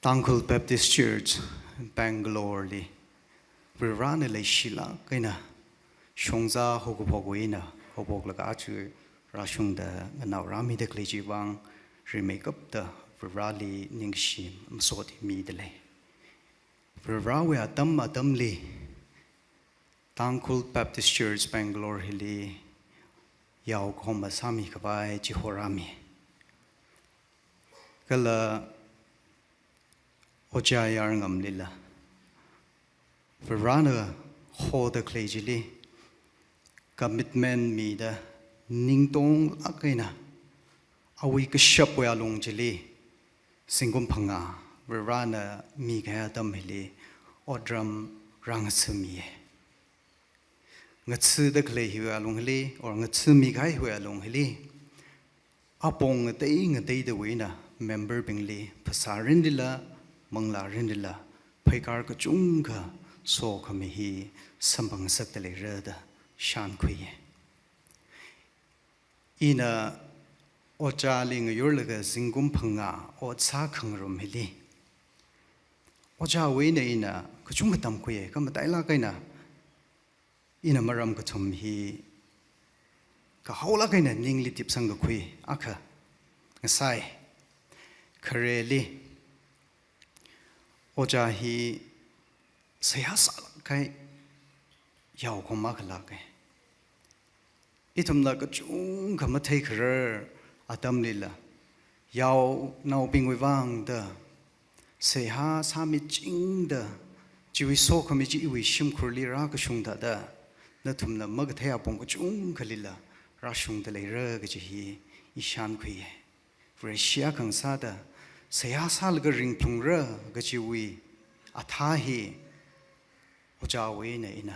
Tangkul Baptist Church, Bangalore li. Virana le shila kaina. Shongza hokupoguina, hopoglaga achu rashungda naurami de klejibang remake up the Virali ningshim msoti midle. Virawe atamli. Tangkul Baptist Church, Bangalore Hilly, Yao Koma Sami Kabai, Jihorami. Kala Ojayarngam Lilla. Verana Ho the Clegili, Commitment me the Ningdong Akaina, a week shop where long jili, Singum Panga, Verana Mika Damili, or drum Rangsumi. Ngatsu the clay who are longly, or Ngatsu Mikai who are longly. Upon a day the winner, member Bingley, Pasarindilla, Mangla Rindilla, Paikar Kachunga, so come he, Sambang Satale Reda, Shan Kui. In a Ojaling Yurlaga Zingum Panga, or Tsakang Romili. Oja Wina in a Kachungatam Kui, come at Ilakaina. In a maram katum he Kaholakaina Ningli Tipsanga Kui, Aka, Asai, Kareli Oja he Sayas Kai Yao Komakalake. Itum like a chung come a take her Adam Lilla Yao now being with Wang the Sayha Sami Ching the Jewish so committee with Shim Kurli Rakashung da. Natumna Magatea Bongochung Kalila, Rashung de Leragaji, Ishan Kui, Vreshia Kansada, Sayasal ring Pungra, Gajiwi, Atahi, Ojawe Naina,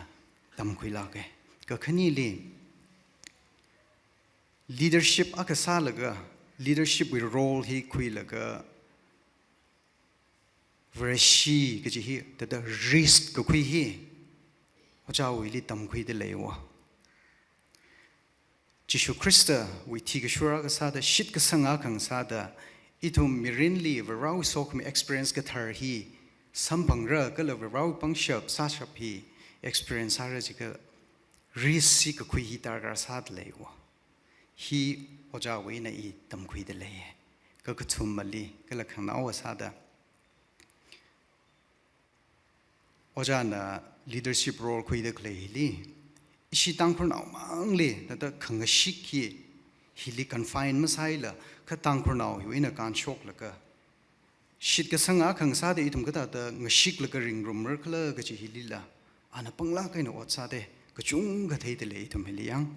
Damquilage, Gakanili. Leadership Akasalaga, leadership with role he quilaga, Vreshi Gaji, the risk Gokui. Ojawi li tamkui de lewa. Jishu Christa, we tigashura sada, shit kasanga kang sada, itum mirinli, varau sok me experience gatar he, sampangra, gala varau pangshap, sashap he, experience harajika, risi kakui hitargar sad lewa. He Ojawi na I tamkui de leye. Kakatum mali, gala kang nawa sada. Ojana leadership role kui the clay li. Ishi tangkur now mangli that the kangashiki hili confine masaila, katangkur now you in a can shock like a shit kasanga kangsade itum gata the ngashik like a ring room merkla gachi hilila. Anapangla kind of watsade, kachung gatate itum hiliang.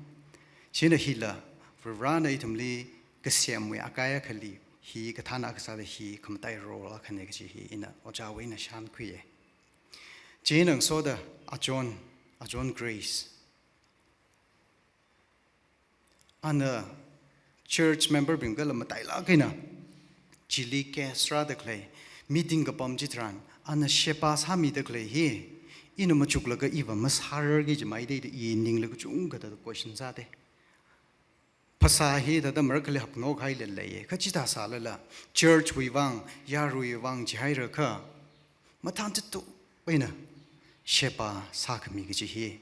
China hila, for rana itum li, kasiam we akaya kali, he katana kasade he kamtai roll a kanekaji he in a Ojawin a shan quie. Jane and Soda, a John Grace. And a church member Bingala Matailakina, Chili Castra the clay, meeting a bomb jitran, and a shepas hami the clay here. In a machuklaga even must harder gauge my day evening like Junga the questions at it. Pasahi that the Merkel have no highland lay, Kachita salala, church we wang, Yaru wang Jihiraka, Matantu, winner. Shepa Sakami Gihi.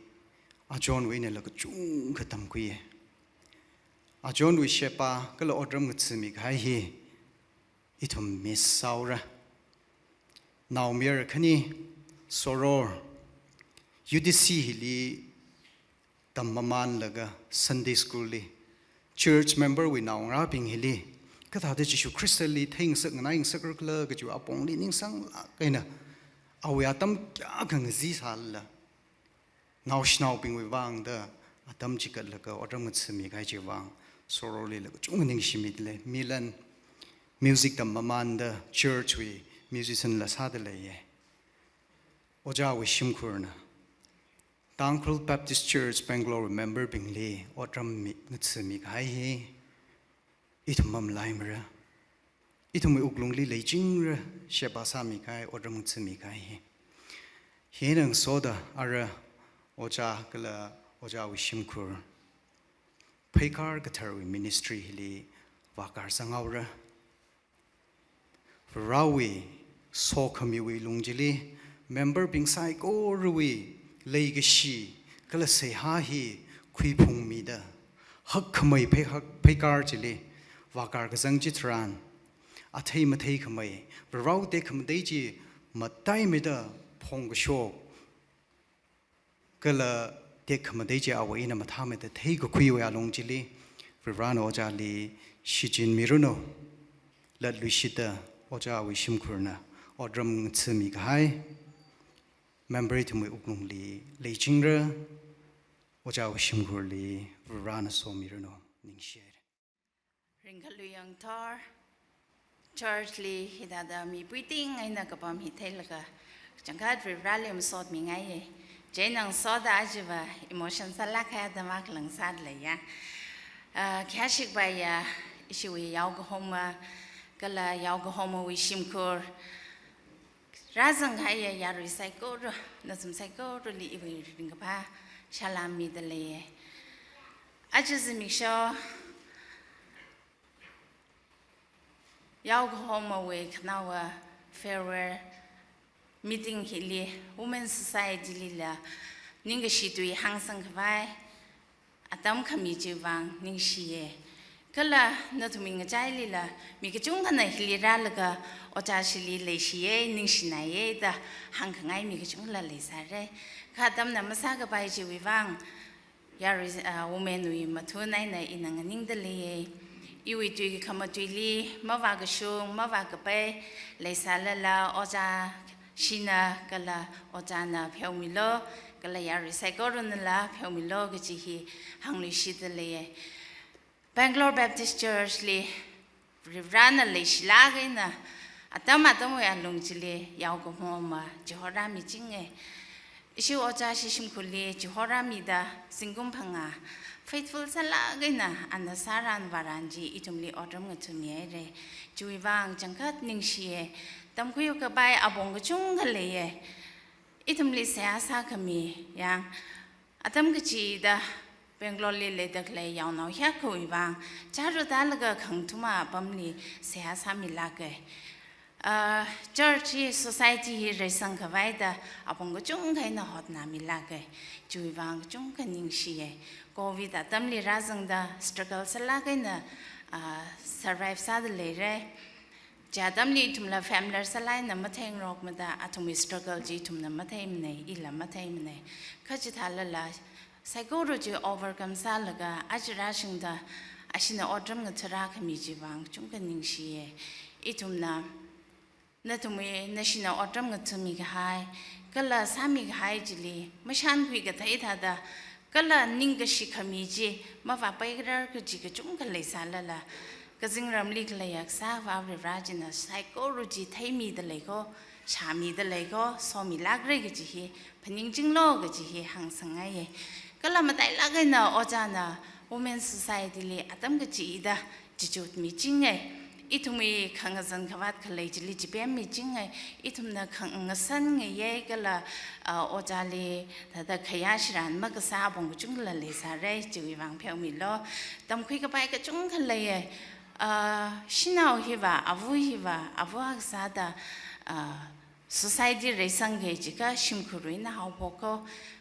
A John Winner like a chung katamquie. A John with Shepa, Gala Odram Mutsumi Hai. Itum Miss Saura. Now Miracani, Soror. UDC Hili Tamaman Laga, Sunday School. Church member we now rapping Hili. Katadishu crystally things and nine circular get you up on leaning sang like we atam kang zisal now schnaubing with wang the atam chicken like or mutsumi gaiji wang soroli like chungning shimidle Milan music the mamanda church we musician la sadele Oja we shimkurna Tangkul Baptist Church Bangalore member Bingley or mutsumi gai itumam limera Itum uglungli lejing shebasami kai or mutsumi kai. Hienang soda ara Oja gala Oja wishimkur. Paikar Gatari ministry hili Vakar Sangaura. Rawi โซขมิวิลุงจิลีเมมเบอร์บิงไซโกรุยเลยกชีก็เลยเสียหาฮีคุยพุงมีเดฮักขมายเพการจิลีวาการกจังจิตรานอาเทมาเทขมายเราเด็กขมได้จีมาได้ไม่ได้พงกโชกก็เลยเด็กขมได้จีเอาไว้นะมาทำไม่ได้เทก็คุยไว้ลงจิลีร้านโอจาลีชิจินมิรุโนลัดลุชิตาโอจาวิชิมคุรนะอดรำซึมิกายเมมเบอร์ที่มืออุกลุงลีเลยจิงเรโอจาวิชิมคุรลีร้านโซมิรุโนนิ่งเชียร์ริงคลุยังทอร์ชอร์ลีฮิดาดามีปุยติ้งไงนะกับผมฮิตเทลก็จังกัดริบราเลมสอดมีไงเจนังสอดอาจจะว่าอิโมชันสลักแค่ดมากหลังสัดเลยยะแค่ชิกไปชิวิยาวก็หอมก็เลยยาวก็หอมวิชิมคูร์ร้านสังขายยาริไซโก้รนัสมไซโก้รลีวิริงกับพาชาลามีเดเลยอาจจะมิกชอยาวก็หอมเวกน่าว่า farewell meeting ฮิลี Women's Society ลีละนิ่งก็ชิดวยหังสังขายอาตมขมิจิวังนิ่งชีเอก็ละนั่นทุ่มิงใจลีละมีกระจุงกันในฮิลีราลก็อจาชิลีเลยชีเอนิ่งชินายเอดะหังขังไงมีกระจุงละเลยสาระข้าตมนำมาสักไปจิวิวังยาริwomen วิมาทุนในอินังนิ่งเดลีอีวิตุยขมาตุยลีมาว่ากระชุงมาว่ากระเปเลยสาระละอจาชินาก็ละอจานาเพียวมิโลก็เลยยาริไซโก้รุนละเพียวมิโลก็จีฮีหังลิชิตเลย Bangalore Baptist Church ลีริบรานะเลยชิลาเกนะอาตมาต้องไปลงจิเลยยาวก็มองมาจิฮอรามิจิงเอชิวอจาชิชิมคุลีจิฮอรามิดาสิงกุมพังอา faithful สละเกนะอันนั้นสารันวารันจีอิทุมลีออดรมกันทุมีเรจุยวังจังกัดนิ่งชีเอตำคุยกับไปอาบงกจุงกันเลยอิทุมลีเสียสาขมียังอาตมกจีดาเป็นกลอลีเลยดักเลยยาวน้อยแค่คุยวังจารุดาลก็ขังทุมาบัมลีเสียสามิลาเกchurch society เรื่องสังฆไว้ดาอาบงกจุงกันนะฮอดนามิลาเกจุยวังจุงกันนิ่งชีเอโควิดอาตมลีราซังดา struggle สละกันนะsurvive ซาดเลยเร่จาดมลีทุมละ family สลายน้ำมาเทงรอกมาดาอาทุมิ struggle จีทุมน้ำมาเทมเนยอิละมาเทมเนยข้าจิตาละละไซโคโลจี overcome ซาละกะอาจราชิงดาอาชินาอดรมกันทราขมิจีวังจุงกันนิ่งชีเออิทุมน้ำนั่นทุมีนั่นชินาอดรมกันทุมีกะไฮก็ละสามีกะไฮจิลีไม่ชันคุยกับไทยท่าดาก็ละนิ่งกะชิขมิจีมาว่าไปกระดาก็จีกะจุงกันเลยซาละละก็จึงรำลึกเลยอยากทราบว่าเรื่องจินะไซโคโลจีไทยมีเดเลยก็ชามีเดเลยก็สอมีลักเรก็จีฮีพนิงจิงโลก็จีฮีหังสังไงก็ละมาได้ลักกันนะอาจารย์นะ Women's Society เลยอาตมก็จีดาจีจุดมีจริงไงอีทุมีขังสันขวัดขเลยจีลีจีเปียมีจริงไงอีทุมนะขังสันไงเย่ก็ละอาจารย์เลยแต่ขยายชรันมักษาบงจุงละเลยสาเรจีวิวังเพียวมีล้อตำคุยกับไปก็จุงขเลยชินเอาฮิวาอาวุฮิวาอาวุอักษาดาsociety เรื่องสังเกตก็ชิมคุรุยนะฮาวพก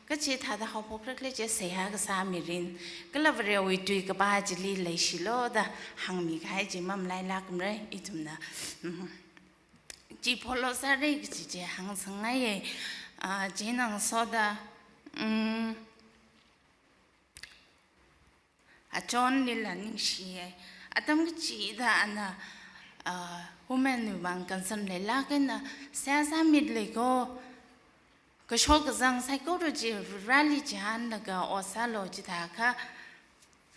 ก็จีท่าดาฮาวพกเล็กๆจะเสียก็สามีรินก็ละเรียวิตุยกับบ้าจิลีเลยชิโลดาหังมีใครจีมั่มไล่ลักมั้ยอีทุมนะจีพอลสารีก็จีหังสังไงจีนังโซดาอาจอนลิลานิชีอาตมก็จีดาอันน่ะwomen บางกันสันเลยลักกันนะเสียสามีเลยก็ชอบกันจังไซโคโลจีรัลลิจานแล้วก็อสาโลจิตาค่ะ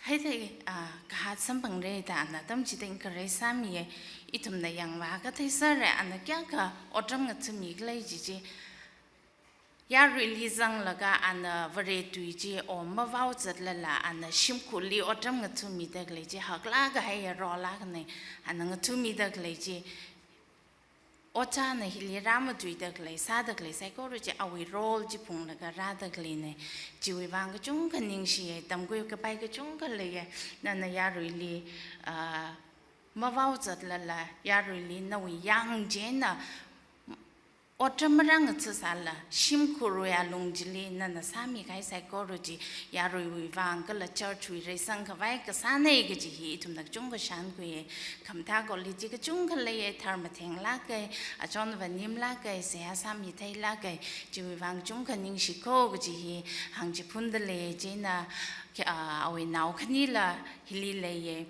ให้ได้กหาสัมพันธ์เรื่องอันนั้นตมจิตเองก็เลยสามีอีทุมได้ยังว่าก็ที่สุดเลยอันนั้นแก่ก็อดรำกันจะมีเลยจียาริลิซังแล้วก็อันนั้นวเรตุยจีอมมาว้าวจัดเลยล่ะอันนั้นชิมคุลีอดรำกันจะมีได้เลยจีหักลากให้รอลากเนี่ยอันนั้นก็จะมีได้เลยจีโอจานฮิลิรามตุยดักเลยซาดักเลยไซโคโลจีเอาไว้โรลจีพงแล้วก็ราดักเลยเนี่ยจีวิบังก็จุงกันยิงชีตำกุยก็ไปก็จุงกันเลยนั่นยารุลีมาว้าวจัดละยารุลีน่าวิยังเจนน่ะ Otamrang tsala shim kuruya lungjili nana sami kai psychology yaru wivang kala church wi resang kawai ka sane ga ji hi tum nak chung ga shan ku ye kamta ko li ji ga chung khale ye thar ma theng la kai a chon va nim la kai se ha sami thai la kai ji wivang chung kha ning shi ko ga ji hi hang ji phun de le ji na awi nau khani la hili le ye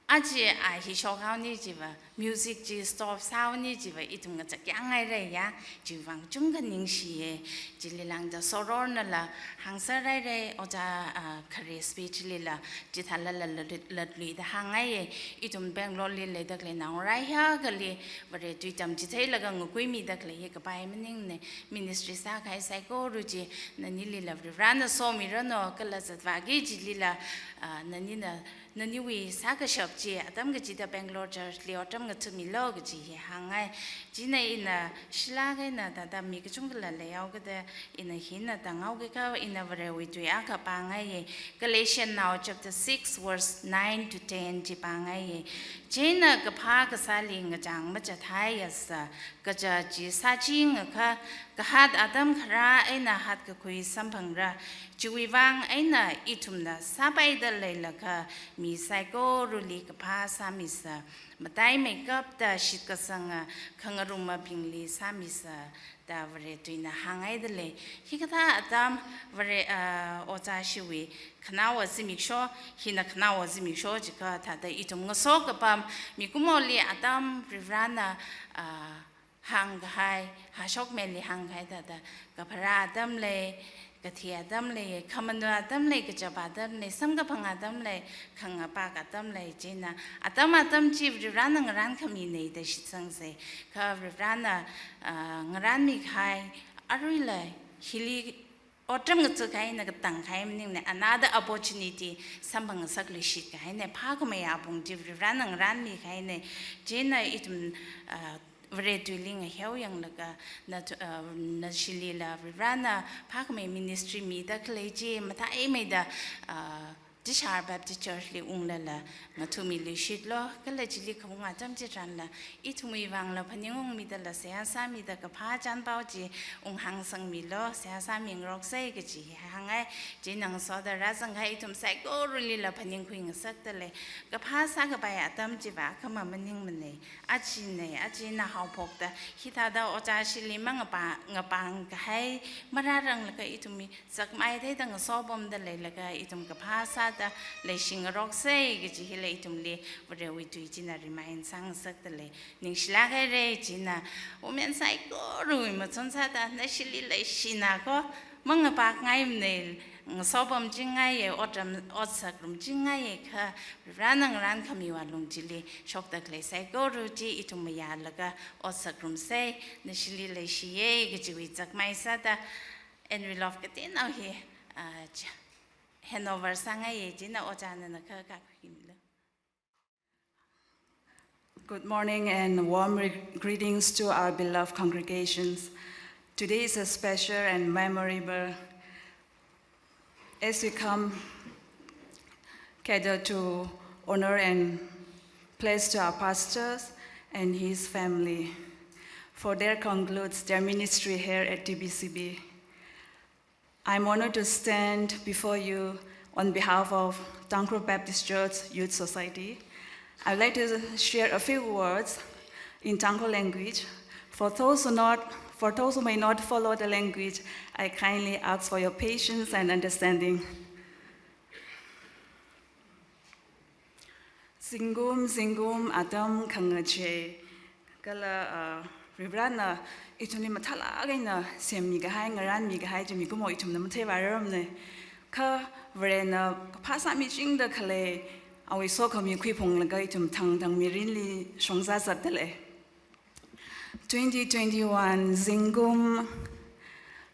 aji a hi shok hao ni ji ba music ji stop sound ni ji ba itung ga kyang ai re ya ji wang chung ga ning shi ye ji li lang da soror na la hang sa rai re o ja khare speech li la ji tha la li da hang ai ye itung bangalore li le da le nang rai ha ga li ba re tui tam ji thai la ga ngui mi da le ye ga bai mening ne ministry sa kai sai ko ru ji na ni li la ran so mi ro no ka la zat va gi ji li la na ni na nani wi saka shop ji adam ga ji da bangalore church li otam ga tu mi lo ga ji hangai ji na ina shila ga na da mi ga chung la le yao ga da ina hin na da ngau ga ka ina vare wi tu ya ka pa ngai ye Galatians now chapter 6 verse 9 to 10 ji pa ngai ye ji na ga pha ga sa li nga jang ma cha thai ya sa ga ja ji sa ji nga ka ga hat adam khara ina hat ga khui sam phang ra chui wang aina itum na sabai da le la ka mi sai ko ru li ka pha sa mi sa matai makeup da shit ka sang khang ru ma ping li sa mi sa da vre tu na hangai da le hi ka ta adam vre o cha shi wi khana wa zi mi sho hi na khana wa zi mi sho ji ka ta da itum nga so ka pam mi ku mo li adam rivrana hang hai ha shok me li hang hai da ka phara adam le ka thi adam le khaman adam le ka jab adam le sam ka phang adam le khang pa ka adam le jina adam chi ran ran khami nei da shi sang se ka ran ngaran mi khai arui le hili otam ngu kai na ka tang khai ning ne another opportunity sam bang sak le shi kai ne pha ko me ya bung ji ran mi khai ne jina itum vre tuiling a heu yang laga na shili la rana pak me ministry mi da kleji mata e me da Dishar Baptist Church li ung la la nga tu mi li shit lo kala ji li khong nga cham chi tran la I tu mi wang la phani ung mi da la se sa mi da ka pha chan pao ji ung hang sang mi lo se sa mi rok sai ke ji hang ai ji nang so da ra sang hai tum sai ko ru li la phani khoi nga sak da le ka pha sa ka ba ya tam ji ba ka ma maning man ne a chi na hao phok da hi ta da o cha shi li ma nga pa ka hai ma ra rang la ka I tu mi sak mai de da nga so bom da le la ka I tum ka pha sa da le sing rock sei ge ji le itum le vre wi tu ji na remind sang sak da le ning shla ge re ji na o men sai ko ru ma chon sa da na shi li le shi na ko mang pa ngai ne so bom ji ngai ye o sak rum ji ngai ye kha ran khami wa lung ji le shok da le sai ko ru ji itum ya la ga o sak rum sei na shi li le shi ye ge ji wi chak mai sa da and we love get in now here Hanover Good morning and warm greetings to our beloved congregations. Today is a special and memorable as we come gather to honor and place to our pastors and his family for their concludes their ministry here at TBCB. I'm honored to stand before you on behalf of Tangkro Baptist Church Youth Society. I'd like to share a few words in Tangkro language. For those who may not follow the language, I kindly ask for your patience and understanding. Zingum Adam Kangache Kala Ribrana Ituni matala again, same me hang around me, hide me go more to the Mateva. Ka Verena pass at me in the Calais. I will so come you quipong legatum tang tang mirinli shongzas at dele. 2021 Zingum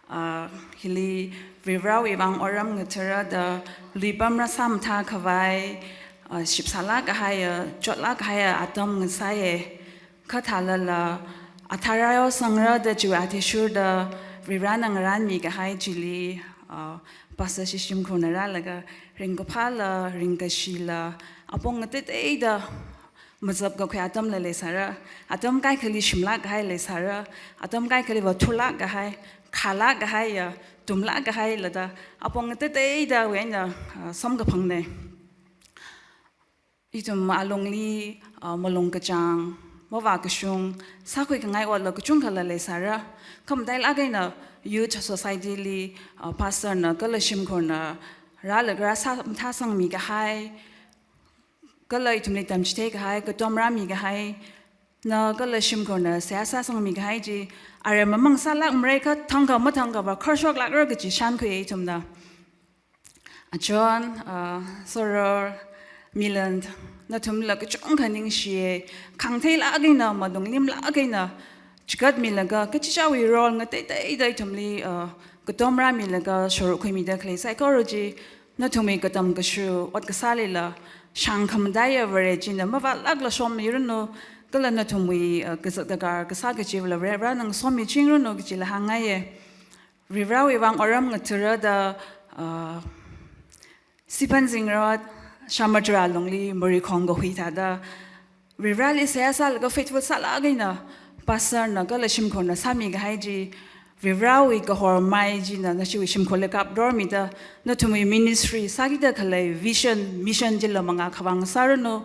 Hili Virawi Bang Oram Gutera the Libamra Sam Takavai Shipsalak higher, Jotlak higher Atom Saye Katalala. Atarayo sangra da juati shur da viranang ran mi ga hai jili pasa shishim konara laga ringapala ringashila apong atit da मजहब का ख्या आतम ले सारा आतम काय खली शिमला गहाय ले सारा आतम काय खली वथुला गहाय खाला गहाय या तुमला गहाय लदा अपोंग ते दा वेन सम का फंगने इतम आलोंगली मलोंग कचांग मवा कशुंग साखोय कंगाय वाला कचुंग खला ले सारा कम दाइ लागे ना youth society li pastor na kalashim khona ra lagra sa tha sang mi ga hai kalai tumni tam chite ga hai ka tom ra mi ga hai na kalashim khona sa sa sang mi ga hai ji are mamang sa lak mre ka thang ga ma thang ga ba khorshok lak ra ga ji shan khwe tum da achon soror miland na tum la ka chong khaning shi khang thei la ga na ma dong lim la ga na chikat milaga kachichawi rol nga tay tumli katomra milaga shuru khoi mida khlai psychology na thumi katam kashu wat kasali la shangkham daya vare jina ma va lagla som yurno kala na thumi kasagar kasaga jivla ra nang somi chingro no gila hangaye rivrawi wang oram nga tura da sipan zingrot shamadra longli muri khongo huita da rivrali sayasa laga faithful sala gaina pastor na kala shim khona sami ga haiji vivrawi ka hor mai ji na na shi shim khole kap dor mi da na thumi ministry sagi da khalai vision mission jilla manga khawang sarno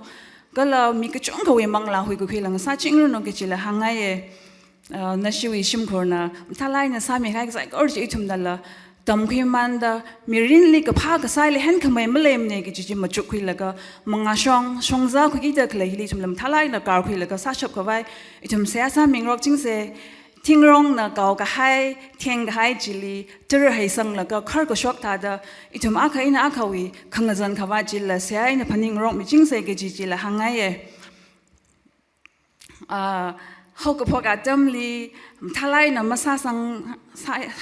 kala mi ka chong ka we mangla hui ko khilang sa chingro no ke chila hangaye na shi shim khona thalai na sami ga sai or ji thum dala tam khi man da mirin li ka pha ka sai le hen khamai malem ne ki ji ma chuk khui laga manga shong za khu ki da khlai li thum lam thalai na kar khui laga sa chap ka vai itum se sa ming rok ching se ting rong na kaw ka hai theng ga hai jili tur hai sang laga khar ko shok ta da itum a khai na a khawi khang zan khawa jil la se ai na phaning rok mi ching se ke ji la hangai ye hau ka phoka damli thalai na masa sang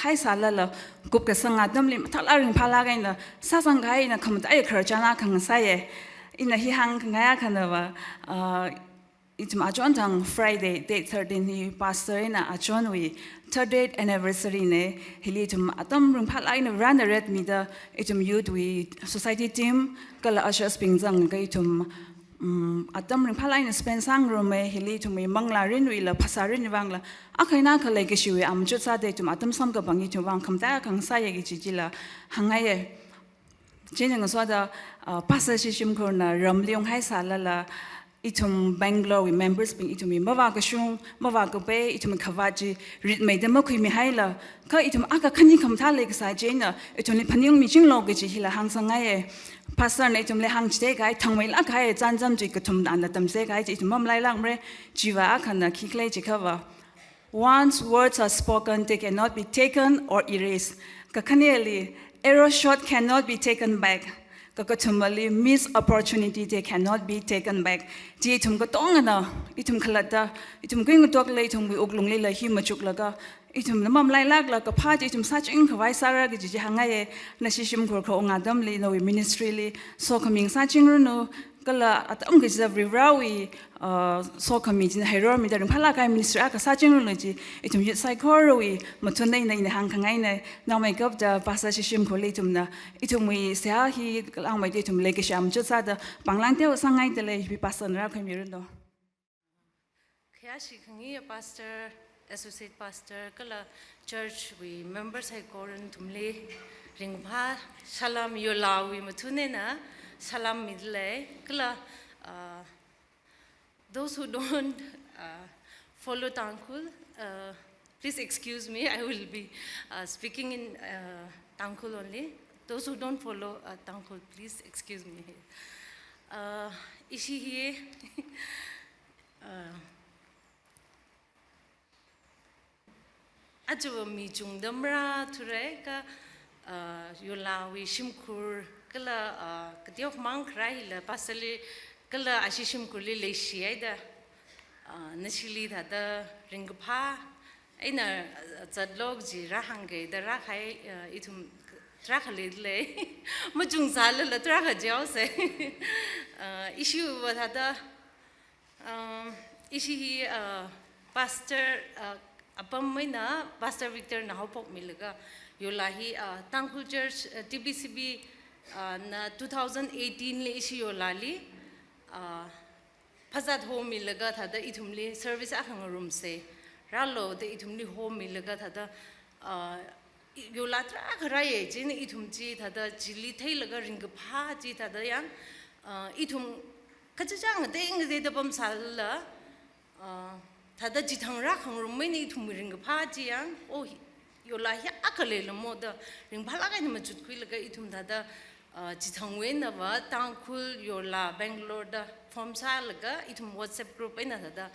hai sala la gup ka sanga damli thalai ring phala ga na sa sang gai na kham dai khar jana khang sa ye ina hi hang ngaya khana wa itum ajon tang Friday date 13 hi pastor ina ajon wi third date anniversary ne hili tum atam ring phala ina run the red me da itum youth wi society team kala ashas pingjang ga itum atam ring phala ina spend sang room me hili tum mangla rin wi la phasarin wangla akhaina khalai ke shiwe am chu sa de tum atam sam ka bangi tum wang kham ta khang sa ye gi ji la hangaye jeneng so da pastor shim khorna ramlyong hai sala la itum Bangalore we members being itum mawa ka shung mawa ka pe itum khawaji rit me de ma khui mi hai la ka itum aka khani kham tha le ka sa jena itum ni phanyung mi ching lo ge ji hila hang sang ye pastor ne itum le hang chite gai thangmai la khai chan jam ji ka thum dan la tam se gai ji itum mam lai lang mre jiwa khana khi klai ji khawa once words are spoken they cannot be taken or erased ka khaneli arrow shot cannot be taken back Kakatumali miss opportunity they cannot be taken back. Ji tum ka tong na itum khalata itum going tok le itum uglung le hi machuk laga itum namam lai lag la ka pha itum sa ching khawai sara gi ji hangaye na shishim khor kho ngadam le no ministry le so coming sa ching no kala atam gi za vivrawi so coming in hero mi da phala kai ministry aka sa ching no ji itum yit psychology matun nei nei hang khangai ne now make up da pasa shishim kho le itum na itum wi sa hi lang mai itum le ke sham chu sa da banglang te sangai de le bi pasa na khoi mi ro Kaya si kangi pastor associate pastor kala church we members hai koran tumle ringpha salam yolawi mathune na salam midle kala those who don't follow Tangkhul please excuse me I will be speaking in Tangkhul only those who don't follow Tangkhul please excuse me ishi hi ajo mi chung damra thure ka yolawi shimkur kala kadiok mang khrai la pasali kala ashishim kurli le shiai da nashili da da ringpha aina zadlog ji ra hange da ra khai itum tra khale le machung sal la tra kha jaw se issue wa da issue pastor apamaina pastor Victor na hopok milaga yolahi Tangkhul church TBCB na 2018 le issue yolali Pazat home milaga thada itumli service akhang room se ralo de itumli home milaga thada yolatra kharaye jin itumji thada jili thailaga ring pha ji thada yang itum kachang de ing de bam sala thada jithang ra khang room mai ni itum ring pha ji yang o yola ya akale lo moda ring phala ga ni ma chut kui laga itum thada jithangwe na ba tangkhul yola Bangalore da form sa laga itum WhatsApp group ina da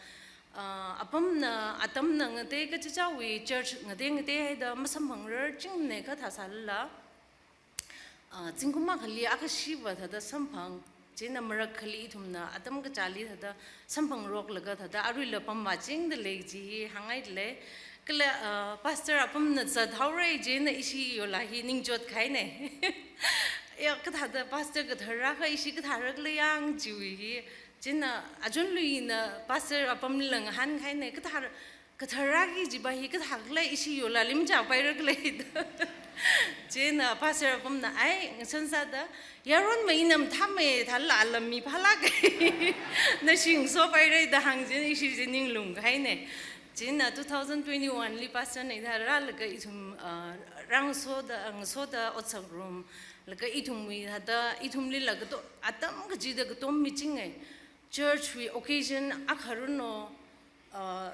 apam na atam na ngate ka chawi church ngate da masam hangrer ching ne ka thasalla chingkuma khali akashi ba da samphang jena marak khali itum na atam ka chali da samphang rok laga da arui la pam ma ching de le ji hangai le kala pastor apam na cha dhaure jena isi yola hi ningjot khai ne ya kata pastor kata ka isi kata le yang jiwi jena ajun lui na pastor apam lang han khai ne kata ki jibahi kata le isi yola lim ja pai rak le jena pastor apam na ai sansa da yaron mai nam thame thal alam mi phala ke na sing so pai re da hang jen isi jening lung khai ne jena 2021 li pastor ne da ra la ga isum rang so da otsang room laga itumwi hada itumli laga to atam ga jida ga tom meeting ai church we occasion akharuno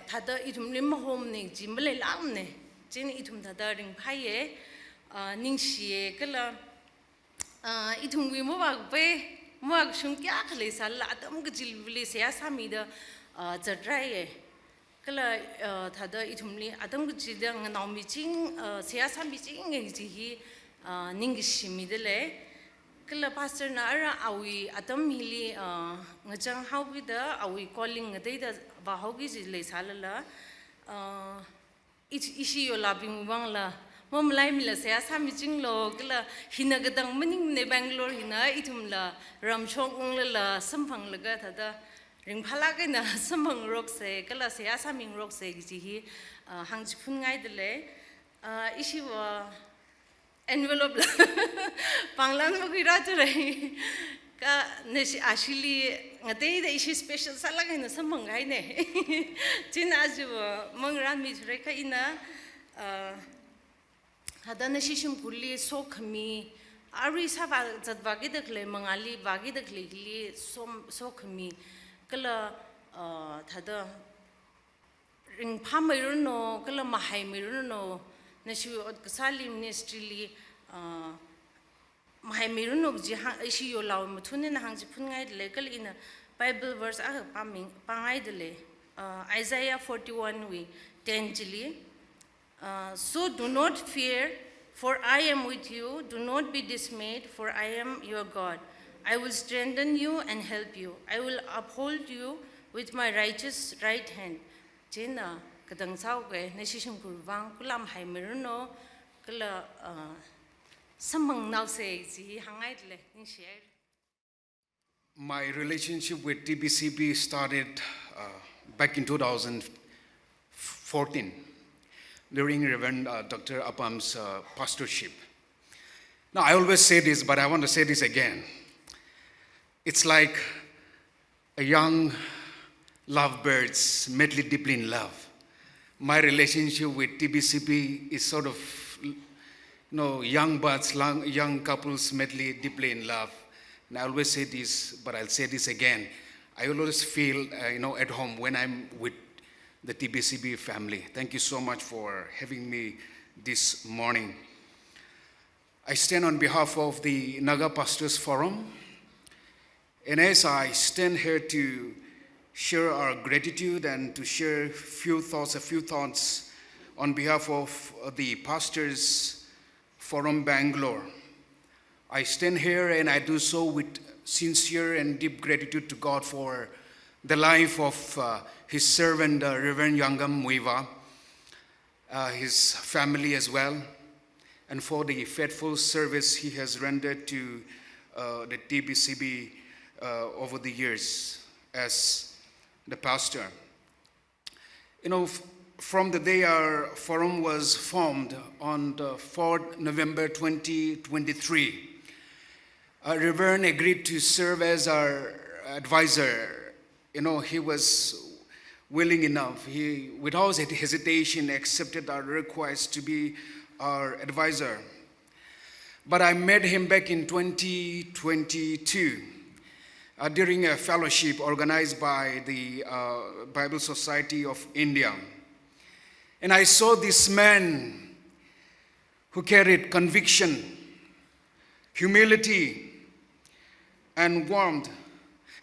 thada itumli ma home ne jimbale lam ne jin itum thada ring phaiye ningshiye kala itumwi mo ba pe mo ak shung kya khale sal atam ga jilbli se asami da chatraye kala thada itumli atam ga jida ngau meeting se asami meeting ngi ji Ningishimidele, Kala Pastor Nara, awi atam hili ngajang hawida, awi calling a data bahogis is salala, ishi yola bimubangla, Mom Limela say, Samijing lo, Gila, Hinagadang Maning ne Bangalore, Hina, Itumla, Ramchong Ungla, Sampang Lagata, Ring Palagana, Sampang Roxe, Kala say, Asaming Roxe, Jihi, Hangspungai dele, ishi envelope panglan mo kira to rai ka ne actually ngate da issue special sala ga na samang gai ne chin aju mangran mi thre ka ina hada na shishum kulli so khami ari sa ba jat ba gi dakle mangali ba gi dakle li so khami kala thada ring phamai ru no kala mahai mai ru no Nashu Salim Nestrili my Miruno Ishi Yola Matunin Hangs Pungai legal in a Bible verse Pangaidele Isaiah 41 we 10 Jili. So do not fear, for I am with you. Do not be dismayed, for I am your God. I will strengthen you and help you. I will uphold you with my righteous right hand. Jena. Kadang sao ke nesishim kurwang kulam hai meruno kala samang nau se ji hangai le ni share. My relationship with TBCB started back in 2014 during Reverend Dr. Apam's pastorship. Now I always say this, but I want to say this again. It's like a young lovebirds madly deeply in love. My relationship with TBCB is sort of, young birds, young couples madly deeply in love. And I always say this, but I'll say this again. I always feel, at home when I'm with the TBCB family. Thank you so much for having me this morning. I stand on behalf of the Naga Pastors Forum. And as I stand here to share our gratitude and to share a few thoughts on behalf of the Pastors Forum Bangalore. I stand here and I do so with sincere and deep gratitude to God for the life of his servant, Reverend Yangam Muiva, his family as well, and for the faithful service he has rendered to the TBCB over the years as the pastor. From the day our forum was formed on the 4th November 2023, Reverend agreed to serve as our advisor he was willing enough. He, without hesitation, accepted our request to be our advisor. But I met him back in 2022 during a fellowship organized by the Bible Society of India. And I saw this man who carried conviction, humility, and warmth.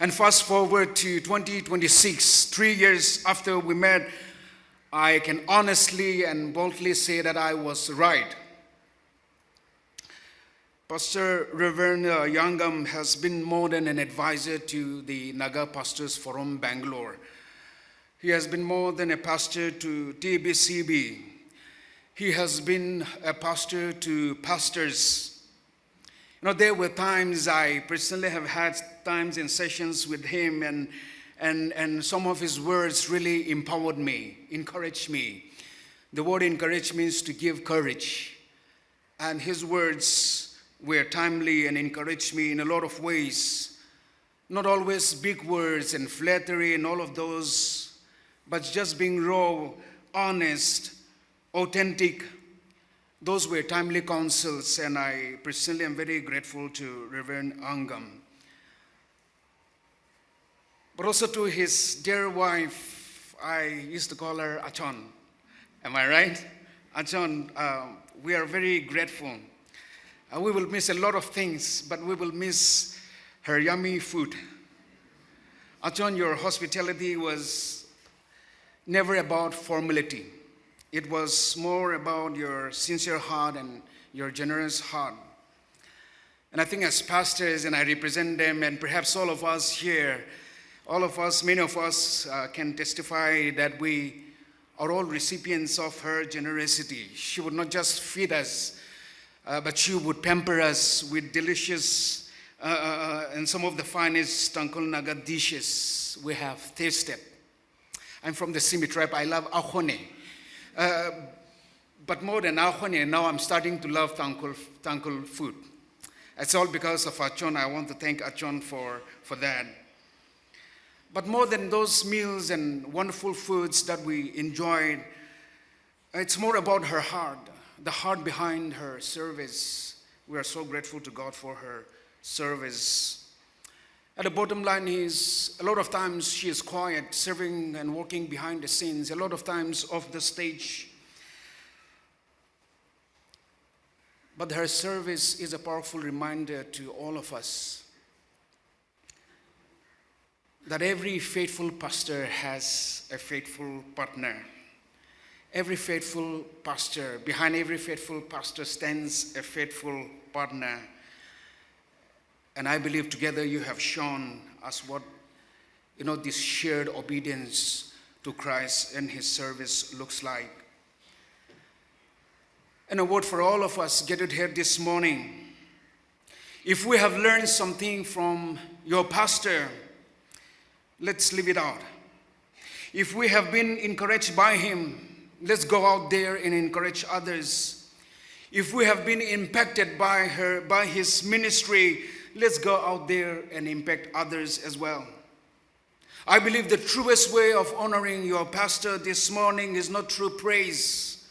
And fast forward to 2026, 3 years after we met, I can honestly and boldly say that I was right. Pastor Reverend Yangam has been more than an advisor to the Naga Pastors Forum Bangalore. He has been more than a pastor to TBCB. He has been a pastor to pastors. There were times I personally have had times in sessions with him, and some of his words really empowered me, encouraged me. The word encourage means to give courage. And his words were timely and encouraged me in a lot of ways. Not always big words and flattery and all of those, but just being raw, honest, authentic. Those were timely counsels, and I personally am very grateful to Reverend Angam. But also to his dear wife, I used to call her Achon. Am I right? Achon, we are very grateful. We will miss a lot of things, but we will miss her yummy food. Achon, your hospitality was never about formality. It was more about your sincere heart and your generous heart. And I think as pastors, and I represent them, and perhaps all of us here, many of us can testify that we are all recipients of her generosity. She would not just feed us, but she would pamper us with delicious and some of the finest Tangkhul Naga dishes we have tasted. I'm from the Simi tribe. I love ahone. But more than ahone, now I'm starting to love Tangkhul food. It's all because of Achon. I want to thank Achon for that. But more than those meals and wonderful foods that we enjoyed, it's more about her heart, the heart behind her service. We are so grateful to God for her service. And the bottom line is, a lot of times she is quiet, serving and working behind the scenes, a lot of times off the stage. But her service is a powerful reminder to all of us that every faithful pastor has a faithful partner. Every faithful pastor, behind every faithful pastor stands a faithful partner. And I believe together you have shown us what, this shared obedience to Christ and his service looks like. And a word for all of us gathered here this morning. If we have learned something from your pastor, let's live it out. If we have been encouraged by him, let's go out there and encourage others. If we have been impacted by his ministry, let's go out there and impact others as well. I believe the truest way of honoring your pastor this morning is not through praise,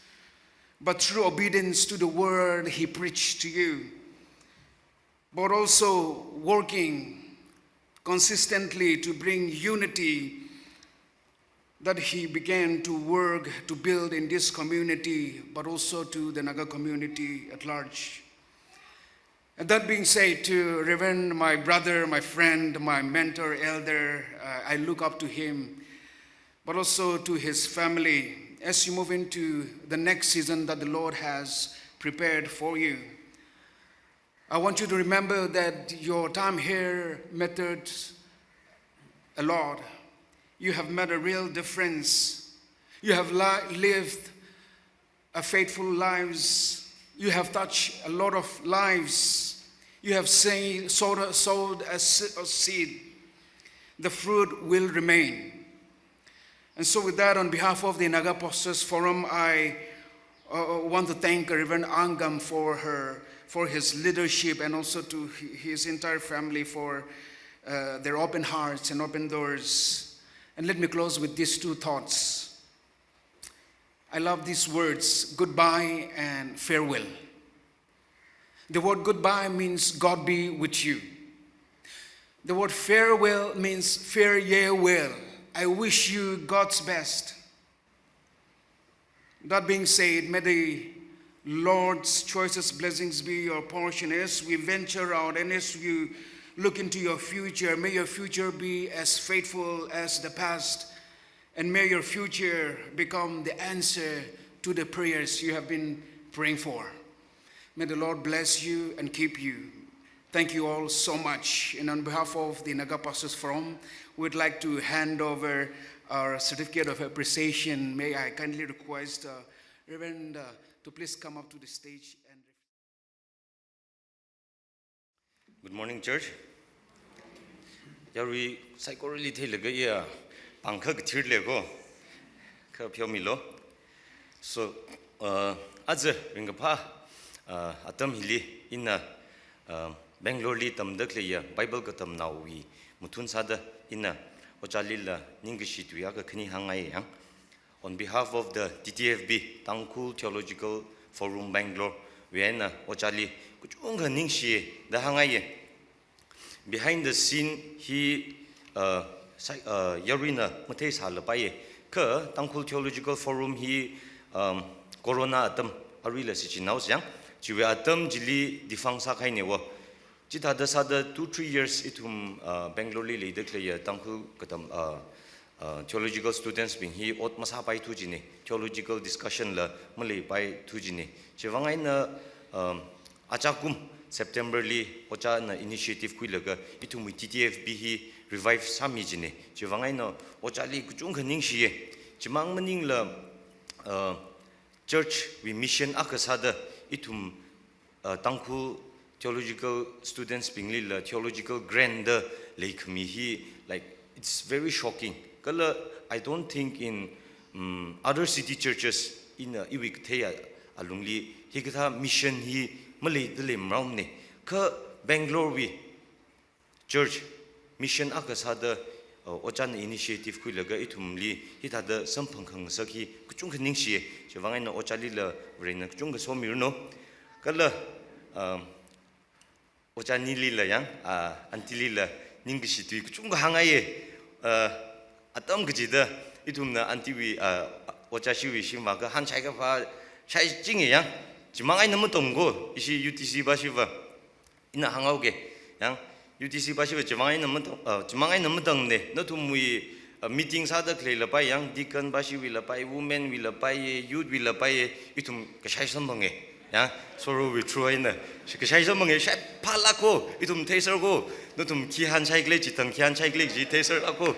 but through obedience to the word he preached to you, but also working consistently to bring unity that he began to work to build in this community, but also to the Naga community at large. And that being said, to Reverend, my brother, my friend, my mentor, elder, I look up to him, but also to his family as you move into the next season that the Lord has prepared for you. I want you to remember that your time here mattered a lot. You have made a real difference. You have lived a faithful lives. You have touched a lot of lives. You have sowed a seed. The fruit will remain. And so with that, on behalf of the Naga Pastors Forum, I want to thank Reverend Angam for his leadership, and also to his entire family for their open hearts and open doors And let me close with these two thoughts. I love these words, goodbye and farewell. The word goodbye means God be with you. The word farewell means fare ye well. I wish you God's best. That being said, may the Lord's choicest blessings be your portion as we venture out and as you look into your future. May your future be as faithful as the past, and may your future become the answer to the prayers you have been praying for. May the Lord bless you and keep you. Thank you all so much. And on behalf of the Naga Pastors Forum, we'd like to hand over our certificate of appreciation. May I kindly request Reverend to please come up to the stage and. Good morning, church. Yari psychorally telegaia, Panka Tirlego, Kapiomilo. So, as a ringapa, Atam Hili in Bangalore Tam Declaya, Bible Gatam Nawi, Mutun Sada in Ochalila, Ningishi Tuyaga Kani Hangayang. On behalf of the TTFB, Tangkul Theological Forum Bangalore, Vienna, Ochali, Kuchunga Ningshi, the Hangaye. Behind the scene, he Yarina Mates Halapaye, Ka, Tangkul Theological Forum, he Corona Atom, Arila Sichinaus Yang, Jiwa Atom Jili Difang Sakai Newa. Jita the Sada 2-3 years itum Bangalore Lily declare Tangkul Katam. Theological students being he ot masapai tujini theological discussion la malay pai tujini chewangay na achakum September li ocha na initiative kuilaga itum TTFB hi revive samijini chewangay na ocha li kuchung khaning shiye chimang maning la church we mission akasada itum tangku theological students being li la theological grand like me hi like it's very shocking. I don't think in other city churches in Iwikthea alungli hikatha mission hi malay dalim round ne ka Bangalore we church mission akasada ochan initiative kuilaga itumli hitada sampangkhang saki kuchung khaning shi chewangay na ochali la reina kuchung so mirno kala ochani li la yang antili la ningshi tu kuchung hangaye Atom Gijida, itumna antiwi Ochashi Shimaka, Hanchaka, Chai Jingyang, Jimangai Namatongo, Ishi UTC Bashiva in a Hangoge, Yang UTC Bashiva, Jimangai Namatong, not whom we meetings other clay la pay, young deacon Bashi will apply, women will apply, youth will apply, itum Kashaisamonge, Yang, sorrow with Truina, Shikashaisamonge, Shap Palako, itum taser go, notum Kihan Chaiglech, and Kihan Chaiglech, taser ako.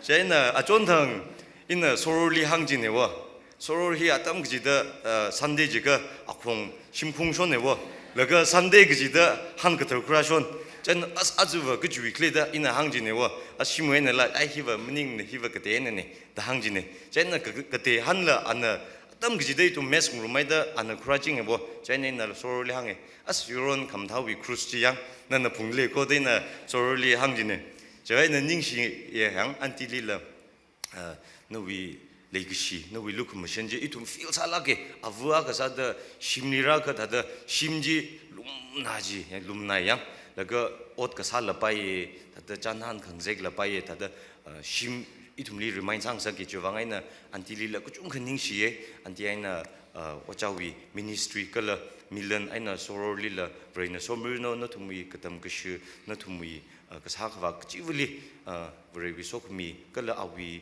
China a Jontang in a sorely hangjinewa. Sorry atam gida Sunday jiga akong Shimkung shonewa. Laga Sunday gida Hankater crashon. Jen as azuva good weekly in a hangjinewa. As Shimwena like I have a meaning the Hiva Katene, the hangine. Jenna Kate Hanla and a Tam gida to mess Rumaida and a crutching abo. Jen in a sorely hanging. As your own come how we cruise to young, none of Pungle Kodina sorely hangine. Jai na ningshi ye hang antilila no we legacy no we look machine itum feels alage avua ka sada shimnira ka tada shimji lumnaji lumnai yang laga ot ka sala pai tada chanhan khangjek la pai tada shim itumli remind sang sa ki chuwangai na antilila kuchung khaning shi ye antiaina ochawi ministry kala milan aina sororli la brain somrino na thumi katam kashu na thumi kasakwa chivuli very sok mi kala awi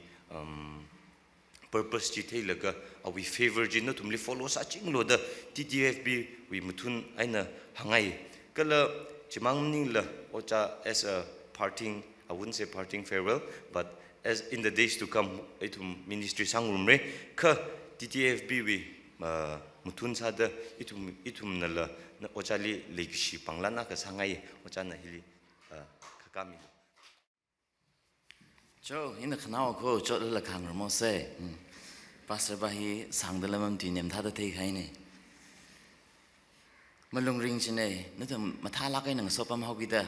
purpose chi theilaga awi favor ji na thumli follow sa chinglo da TTFB we mutun aina hangai kala chimangning la ocha as a parting I wouldn't say parting farewell but as in the days to come itum ministry sangrum re ka TTFB we mutun sada itum nala na ochali legacy panglana ka sangai ochana hili kakami cho in the canal ko cho la kang mo se pastor ba hi sang de lam ti nem tha da thei khai ne malung ring chine na tham matha la kai nang so pam hogi da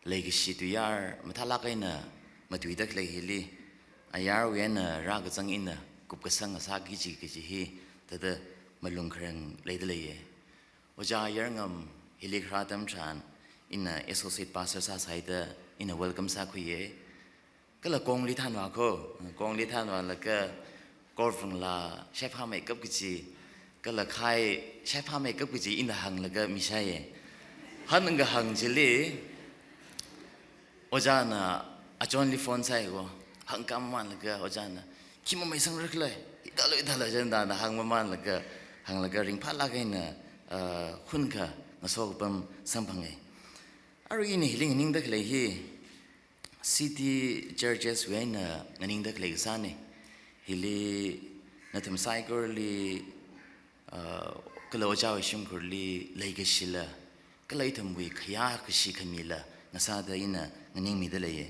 legacy tu yar matha la kai na matui dak le hili ayar wen ra ga chang in kup ka sang sa gi ji hi ta da malung khrang le de le ye oja yar ngam hili khratam chan in associate pastor sa sai da in welcome sa khu ye ka la kong li than wa ko kong li than wa la ka kor phang la chef ha mai kap gi ji ka la khai chef ha mai kap gi ji in hang la ga mi sai ye han nga hang ji le oja na achon li phone sai go hang kam man la ga oja na kim mai sang rak le idalo jan da hang man la ga ring pha la ga na khun ka na so pam sam phang e aru in healing ning da le hi city churches we na ning da le sa ne hili na tham sai gor li kalo jaw shim kur li le ga shila kalai tham wi khya ka shi khamila na sa da ina ning mi da le ye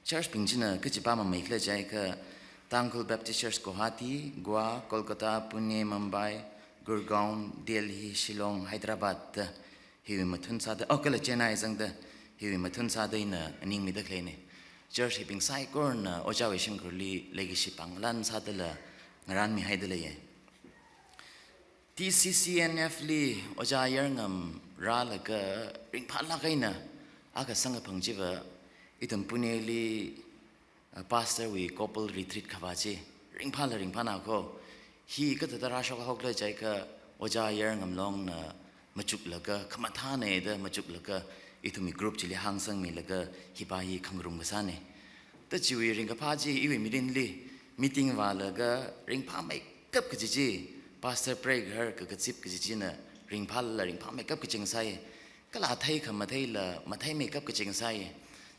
church pingjina ka chi pa ma mai kla jai ka Tangkul Baptist Church Guwahati, Goa, Kolkata, Pune, Mumbai, Gurgaon, Delhi, Shillong, Hyderabad, hiwi mathun sada, kala Chennai zang da, hiwi mathun sada ina ning mi da klene. Church hiping sai kor na oja we shim kurli legi shipang lan sada la ngaran mi haidala ye. TCCNF li oja yar ngam ra la ga ring pha la ga ina aga sanga phangjiwa itam Pune li pastor we couple retreat khawachi ring pha na ko hi ka ta ra shok hok le jai ka oja yer ngam long na machuk laga khamatha ne da machuk laga itumi group chili hang sang mi laga hi ba hi khangrum ga sa ne ta chiwi ring ka pha ji iwi midin li meeting wa laga ring pha mai kap ka ji pastor pray her ka chip ka ji na ring pha la ring pha mai kap ka ching sai kala thai kham thai la mathai mai kap ka ching sai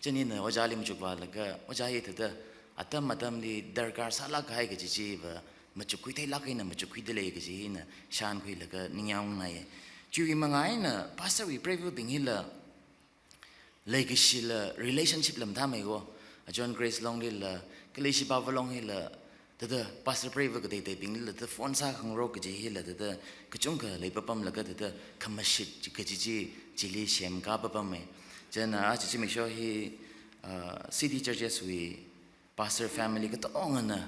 chani na oja lim chukwa laga oja ye thada atam li darkar sala kai ga ji ba machukui thai lakai na machukui de le ga ji na shan kui laga ningyang na ye chui mangai na pastor we pray for bing hila like shila relationship lam tha mai go John Grace long la kalishi ba long hila tada pastor pray for ga dei bing la the phone sa khang ro ga ji hila tada kachung ka le papam laga tada khamashit ga ji li shem ka papam me Jana achi make sure he city churches we pastor family ka tong na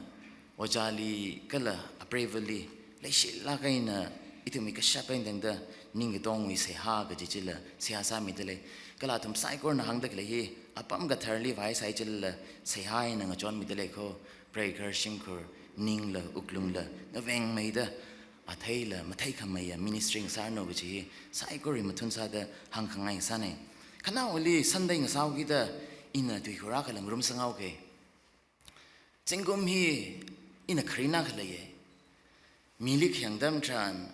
ojali kala bravely le shi la kaina itumi ka shapain dang da ning tong we se ha ga jichila sia sa mi dele kala tum sai kor na hang dak le hi apam ga tharli vai sai chil se ha na nga jon mi dele ko pray kar shim kor ning la uklung la na veng mai da athai la mathai khamai ministering sar no ga ji sai kor ri mathun sa da hang khangai sa ne kana oli Sunday nga saw kita ina tui khura ka lang rum sangaw ke chingum hi ina khrina khala ye milik hyangdam tran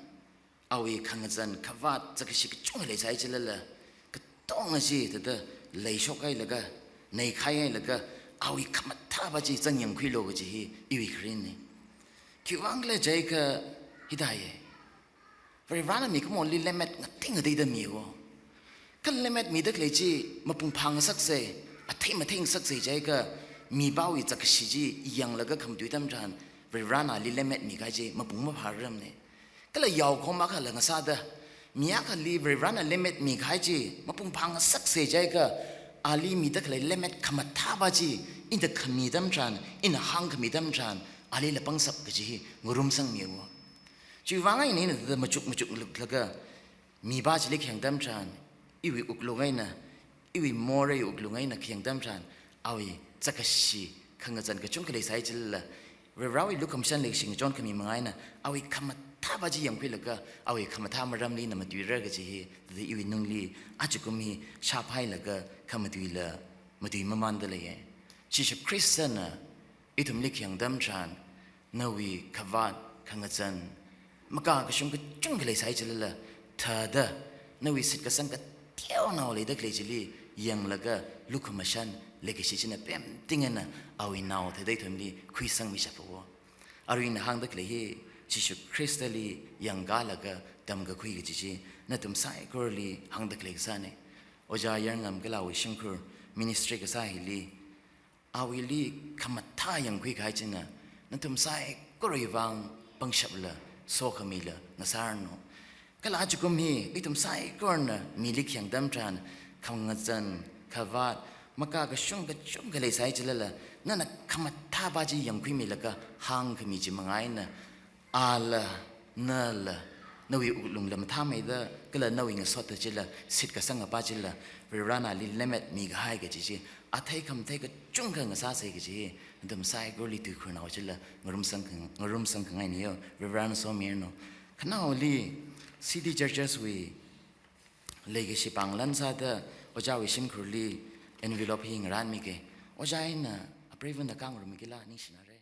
awi khangjan khawat chakishik chung le sai chalala ka tong ji ta lei shokai laga nei khai laga awi khamatha ba ji changyam khui lo ji hi iwi khrin ni kiwang le jai ka hidaye very rana mi kom only limit ngating de mi wo kan limit mi dak leji mapung phang sak se athai mathing sak se jai ka mi bawi chak shi ji yang laga kham dui tam jan ve rana li limit mi ga ji mapung ma phar ram ne kala yaw khom ma kha la nga sa da miya kha li ve rana limit mi ga ji mapung phang sak se jai ka ali mi dak le limit kham tha ba ji in the khami dam jan in hang khami dam jan ali la pang sap ga ji ngurum sang mi wo chu wang ai ne da machuk laga mi ba ji le khyang dam jan iwi uklungai na iwi more uklungai na khyang dam ran awi chakashi khanga jan ka chung kale sai chil la we rawi lukham san le sing jon kami mangai na awi khama tha ba ji yang phila ka awi khama tha maram li na ma tui ra ga ji the iwi nungli achukumi sha phai la ka khama tui la ma tui maman da le ye Jesus Christian itum li khyang dam ran nawi khavat khanga jan maka ka chung ka chung kale sai chil la tha da nawi sit ka sang ka tiao na le dak le chili yang laga lukhumashan legi shi china pem tingena awi naw the dai thumli khui sang mi chapo aruin hang dak le hi Jesus Christali yang ga laga dam ga khui gi chi na tum sai korli hang dak le sa ne oja yang ngam ga lawi shingkur ministry ga sa hi li awi li khamatha yang khui khai china na tum sai koroi wang pangshapla so khamila na sarno kala chukum hi itum sai korna milik yang dam tran khangajan khawat maka ka shung ka chung ka le sai chilala na na khamat tha ba ji yang khui mi la ka hang khmi ji mangai na ala na la nawi ulung lam tha mai da kala nawi nga sot chila sit ka sang pa chila rana li lemet mi ga hai ga ji athai kham thai ka chung ka nga sa sai ga ji dum sai go li tu khuna chila ngarum sang ngai ni yo rana so mi no khana oli city churches we legacy panglan sa da oja we sim khurli envelope hing ran mi ke oja ina apreven da kang rum mi ke la ni sinare